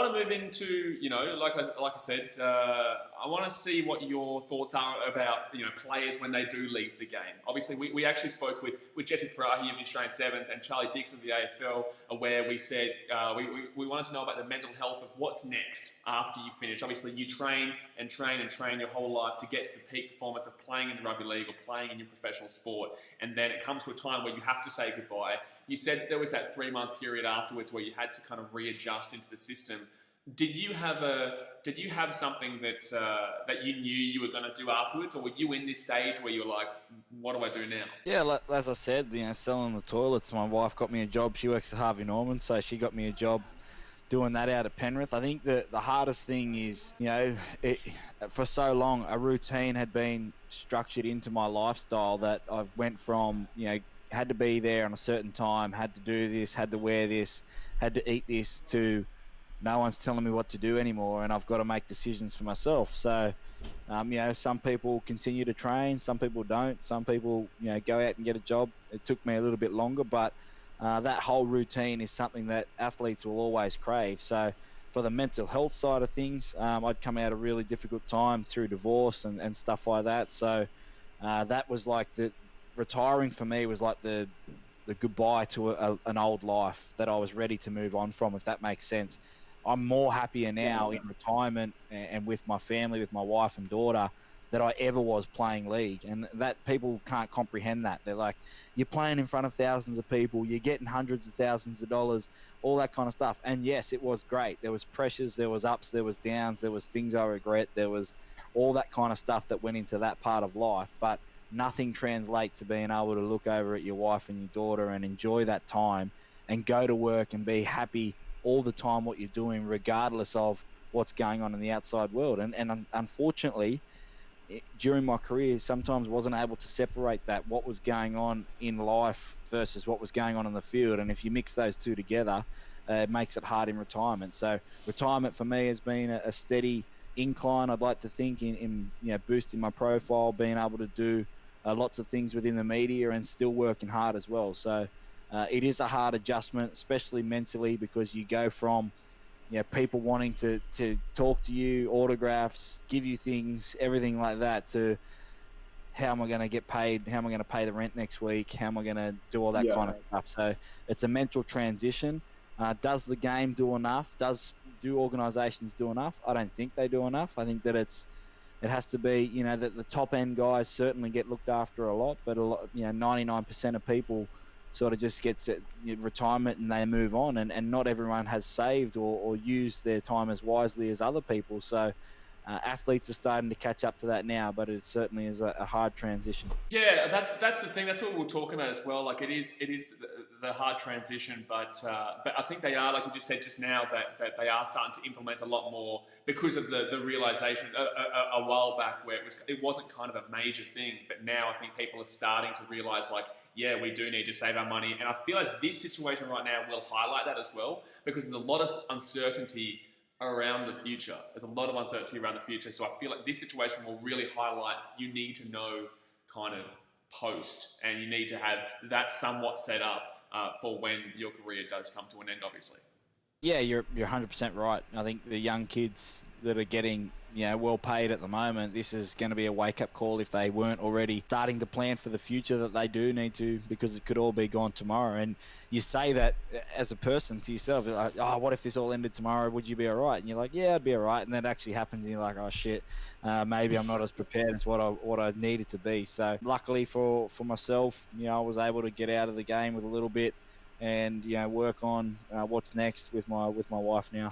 want to move into, like I said, I want to see what your thoughts are about, players when they do leave the game. Obviously, we actually spoke with Jesse Parahi of the Australian Sevens and Charlie Dixon of the AFL, where we said we wanted to know about the mental health of what's next after you finish. Obviously, you train and train and train your whole life to get to the peak performance of playing in the rugby league or playing in your professional sport, and then it comes to a time where you have to say goodbye. You said there was that 3-month period afterwards where you had to kind of readjust into the system. Did you have something that you knew you were going to do afterwards, or were you in this stage where you were like, what do I do now? Yeah, as I said, selling the toilets. My wife got me a job. She works at Harvey Norman, so she got me a job doing that out at Penrith. I think the hardest thing is, for so long, a routine had been structured into my lifestyle that I went from, had to be there on a certain time, had to do this, had to wear this, had to eat this, to no one's telling me what to do anymore, and I've got to make decisions for myself. So, some people continue to train, some people don't. Some people, go out and get a job. It took me a little bit longer, but that whole routine is something that athletes will always crave. So for the mental health side of things, I'd come out a really difficult time through divorce and stuff like that. So that was like retiring for me was like the goodbye to an old life that I was ready to move on from, if that makes sense. I'm more happier now in retirement and with my family, with my wife and daughter, that I ever was playing league. And that people can't comprehend that. They're like, you're playing in front of thousands of people, you're getting hundreds of thousands of dollars, all that kind of stuff. And yes, it was great. There was pressures, there was ups, there was downs, there was things I regret, there was all that kind of stuff that went into that part of life. But nothing translates to being able to look over at your wife and your daughter and enjoy that time and go to work and be happy all the time what you're doing, regardless of what's going on in the outside world. And unfortunately, during my career, sometimes wasn't able to separate that, what was going on in life versus what was going on in the field. And if you mix those two together, it makes it hard in retirement. So retirement for me has been a steady incline, I'd like to think, in boosting my profile, being able to do lots of things within the media and still working hard as well. So it is a hard adjustment, especially mentally, because you go from people wanting to talk to you, autographs, give you things, everything like that, to how am I going to get paid? How am I going to pay the rent next week? How am I going to do all that kind of stuff? So it's a mental transition. Does the game do enough? Do organisations do enough? I don't think they do enough. I think that it has to be, that the top end guys certainly get looked after a lot, but 99% of people sort of just gets retirement and they move on, and not everyone has saved or used their time as wisely as other people. So athletes are starting to catch up to that now, but it certainly is a hard transition. Yeah, that's the thing. That's what we're talking about as well. Like it is the hard transition, but I think they are, like you just said just now, that they are starting to implement a lot more because of the realization a while back where it wasn't kind of a major thing, but now I think people are starting to realize, like, yeah, we do need to save our money. And I feel like this situation right now will highlight that as well, because there's a lot of uncertainty around the future. There's a lot of uncertainty around the future. So I feel like this situation will really highlight you need to know kind of post, and you need to have that somewhat set up for when your career does come to an end, obviously. Yeah, you're 100% right. I think the young kids that are getting well paid at the moment, this is going to be a wake-up call if they weren't already starting to plan for the future, that they do need to, because it could all be gone tomorrow. And you say that as a person to yourself, like, oh, what if this all ended tomorrow? Would you be all right? And you're like, yeah, I'd be all right. And then it actually happens, and you're like, oh shit, maybe I'm not as prepared as what I needed to be. So luckily for myself, I was able to get out of the game with a little bit, and work on what's next with my wife now.